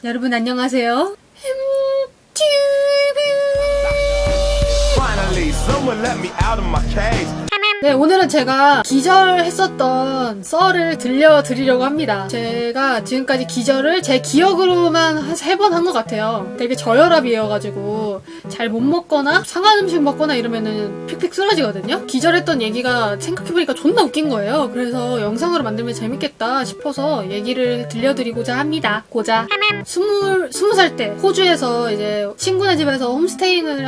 여러분 안녕하세요. Finally, someone let me out of my cage. 네, 오늘은 제가 기절했었던 썰을 들려드리려고 합니다. 제가 지금까지 기절을 제 기억으로만 한 3번 한 것 같아요. 되게 저혈압이어가지고 잘 못 먹거나 상한 음식 먹거나 이러면은 픽픽 쓰러지거든요. 기절했던 얘기가 생각해보니까 존나 웃긴 거예요. 그래서 영상으로 만들면 재밌겠다 싶어서 얘기를 들려드리고자 합니다. 고자. 20살 때 호주에서 이제 친구네 집에서 홈스테이를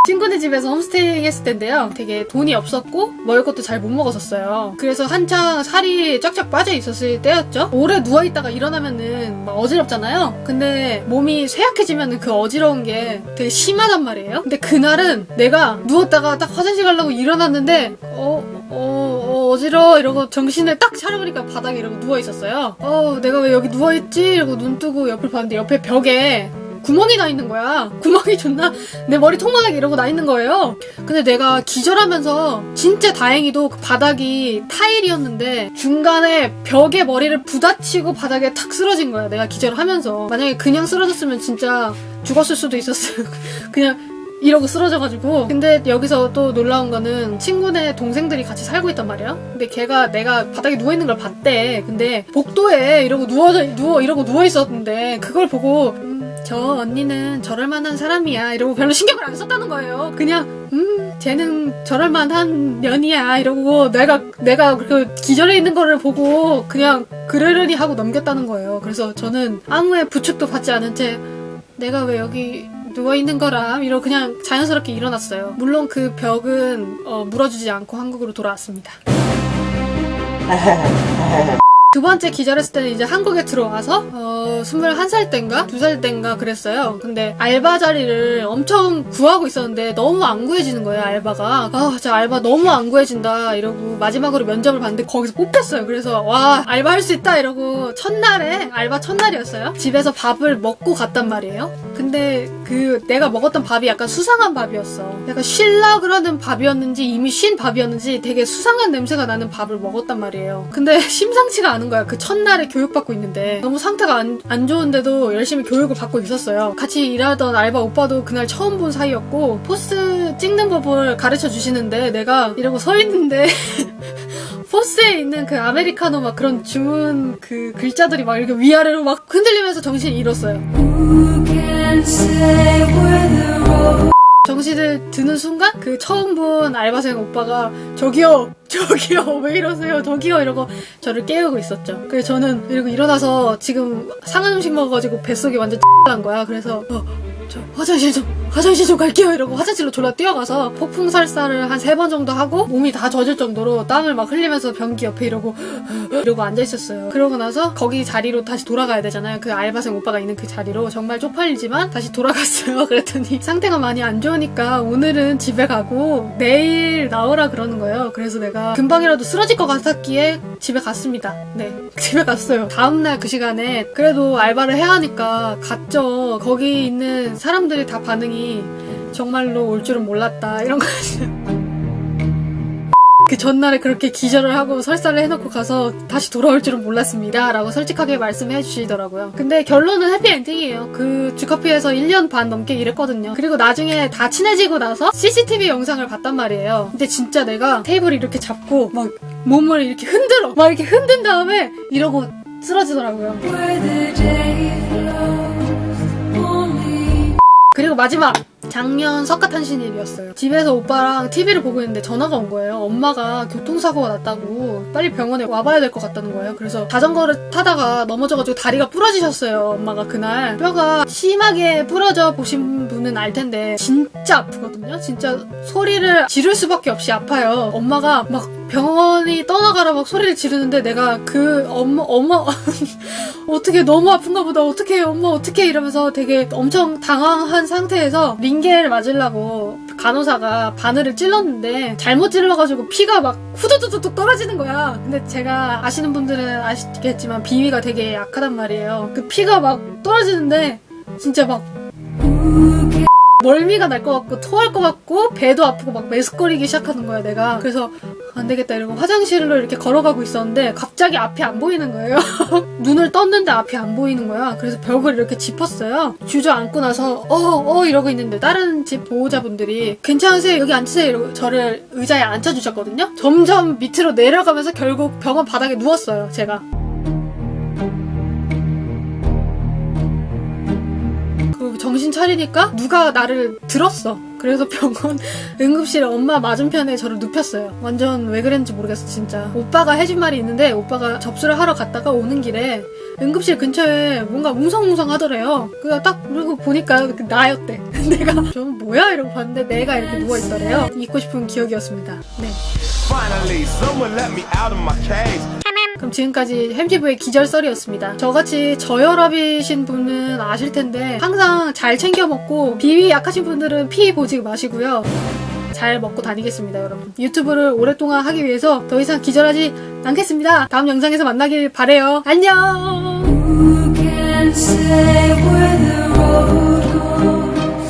친구네 집에서 홈스테이 했을 텐데요. 되게 돈이 없었고 먹을 것도 잘 못 먹었었어요. 그래서 한창 살이 쫙쫙 빠져 있었을 때였죠. 오래 누워있다가 일어나면은 막 어지럽잖아요. 근데 몸이 쇠약해지면은 그 어지러운 게 되게 심하단 말이에요. 근데 그날은 내가 누웠다가 딱 화장실 가려고 일어났는데 어지러워 이러고 정신을 딱 차려보니까 바닥에 이러고 누워있었어요. 내가 왜 여기 누워있지? 이러고 눈 뜨고 옆을 봤는데 옆에 벽에 구멍이 나 있는 거야. 구멍이 존나 내 머리 통만하게 이러고 나 있는 거예요. 근데 내가 기절하면서 진짜 다행히도 그 바닥이 타일이었는데 중간에 벽에 머리를 부딪히고 바닥에 탁 쓰러진 거야. 내가 기절하면서. 만약에 그냥 쓰러졌으면 진짜 죽었을 수도 있었어요. 그냥 이러고 쓰러져가지고. 근데 여기서 또 놀라운 거는 친구네 동생들이 같이 살고 있단 말이야. 근데 걔가 내가 바닥에 누워있는 걸 봤대. 근데 복도에 이러고 이러고 누워있었는데 그걸 보고 저 언니는 저럴 만한 사람이야 이러고 별로 신경을 안 썼다는 거예요. 그냥 쟤는 저럴 만한 년이야 이러고 내가 그 기절해 있는 거를 보고 그냥 그러려니 하고 넘겼다는 거예요. 그래서 저는 아무의 부축도 받지 않은 채 내가 왜 여기 누워있는 거람 이러고 그냥 자연스럽게 일어났어요. 물론 그 벽은 물어주지 않고 한국으로 돌아왔습니다. 두 번째 기절했을 때는 이제 한국에 들어와서 21살 땐가 2살 땐가 그랬어요. 근데 알바 자리를 엄청 구하고 있었는데 너무 안 구해지는 거예요, 알바가. 진짜 알바 너무 안 구해진다 이러고 마지막으로 면접을 봤는데 거기서 뽑혔어요. 그래서 와, 알바 할 수 있다 이러고 알바 첫날이었어요. 집에서 밥을 먹고 갔단 말이에요. 근데 내가 먹었던 밥이 약간 수상한 밥이었어. 약간 쉴라 그러는 밥이었는지 이미 쉰 밥이었는지 되게 수상한 냄새가 나는 밥을 먹었단 말이에요. 근데 심상치가 않은 거야. 그 첫날에 교육받고 있는데 너무 상태가 안 좋은데도 열심히 교육을 받고 있었어요. 같이 일하던 알바 오빠도 그날 처음 본 사이였고 포스 찍는 법을 가르쳐 주시는데 내가 이러고 서 있는데 포스에 있는 그 아메리카노 막 그런 주문 그 글자들이 막 이렇게 위아래로 막 흔들리면서 정신을 잃었어요. 정신을 드는 순간 그 처음 본 알바생 오빠가 저기요 왜 이러세요 저기요 이러고 저를 깨우고 있었죠. 그래서 저는 이러고 일어나서 지금 상한 음식 먹어가지고 뱃속이 완전 난 거야. 그래서 저 화장실 좀 갈게요 이러고 화장실로 졸라 뛰어가서 폭풍살사를 한 3번 정도 하고 몸이 다 젖을 정도로 땀을 막 흘리면서 변기 옆에 이러고 앉아있었어요. 그러고 나서 거기 자리로 다시 돌아가야 되잖아요. 그 알바생 오빠가 있는 그 자리로. 정말 쪽팔리지만 다시 돌아갔어요. 그랬더니 상태가 많이 안 좋으니까 오늘은 집에 가고 내일 나오라 그러는 거예요. 그래서 내가 금방이라도 쓰러질 것 같았기에 집에 갔습니다. 네, 집에 갔어요. 다음날 그 시간에 그래도 알바를 해야 하니까 갔죠. 거기 있는 사람들이 다 반응이 정말로 올 줄은 몰랐다 이런 거지. 그 전날에 그렇게 기절을 하고 설사를 해놓고 가서 다시 돌아올 줄은 몰랐습니다 라고 솔직하게 말씀해 주시더라고요. 근데 결론은 해피엔딩이에요. 그 주커피에서 1년 반 넘게 일했거든요. 그리고 나중에 다 친해지고 나서 CCTV 영상을 봤단 말이에요. 근데 진짜 내가 테이블을 이렇게 잡고 막 몸을 이렇게 흔들어 막 이렇게 흔든 다음에 이러고 쓰러지더라고요. 그리고 마지막 작년 석가탄신일이었어요. 집에서 오빠랑 TV를 보고 있는데 전화가 온 거예요. 엄마가 교통사고가 났다고 빨리 병원에 와봐야 될 것 같다는 거예요. 그래서 자전거를 타다가 넘어져가지고 다리가 부러지셨어요. 엄마가 그날 뼈가 심하게 부러져 보신 분은 알 텐데 진짜 아프거든요. 진짜 소리를 지를 수밖에 없이 아파요. 엄마가 막 병원이 떠나가라 막 소리를 지르는데 내가 그 엄마 어떻게 너무 아픈가 보다 어떡해 엄마 어떡해 이러면서 되게 엄청 당황한 상태에서 링겔을 맞으려고 간호사가 바늘을 찔렀는데 잘못 찔러가지고 피가 막 후두두둑 떨어지는 거야. 근데 제가 아시는 분들은 아시겠지만 비위가 되게 약하단 말이에요. 그 피가 막 떨어지는데 진짜 막 멀미가 날 것 같고 토할 것 같고 배도 아프고 막 메스꺼리기 시작하는 거야 내가. 그래서 안 되겠다 이러고 화장실로 이렇게 걸어가고 있었는데 갑자기 앞이 안 보이는 거예요. 눈을 떴는데 앞이 안 보이는 거야. 그래서 벽을 이렇게 짚었어요. 주저앉고 나서 이러고 있는데 다른 집 보호자분들이 괜찮으세요? 여기 앉으세요. 이러고 저를 의자에 앉혀주셨거든요. 점점 밑으로 내려가면서 결국 병원 바닥에 누웠어요. 제가. 그리고 정신 차리니까 누가 나를 들었어. 그래서 병원 응급실에 엄마 맞은편에 저를 눕혔어요. 완전 왜 그랬는지 모르겠어 진짜. 오빠가 해준 말이 있는데 오빠가 접수를 하러 갔다가 오는 길에 응급실 근처에 뭔가 웅성웅성 하더래요. 그래서 딱 그러고 보니까 나였대. 내가 좀 뭐야 이러고 봤는데 내가 이렇게 누워있더래요. 잊고 싶은 기억이었습니다. 네. Finally, someone let me out of my cage. 그럼 지금까지 햄티브의 기절썰이었습니다. 저같이 저혈압이신 분은 아실 텐데 항상 잘 챙겨 먹고 비위 약하신 분들은 피 보지 마시고요. 잘 먹고 다니겠습니다, 여러분. 유튜브를 오랫동안 하기 위해서 더 이상 기절하지 않겠습니다. 다음 영상에서 만나길 바래요. 안녕!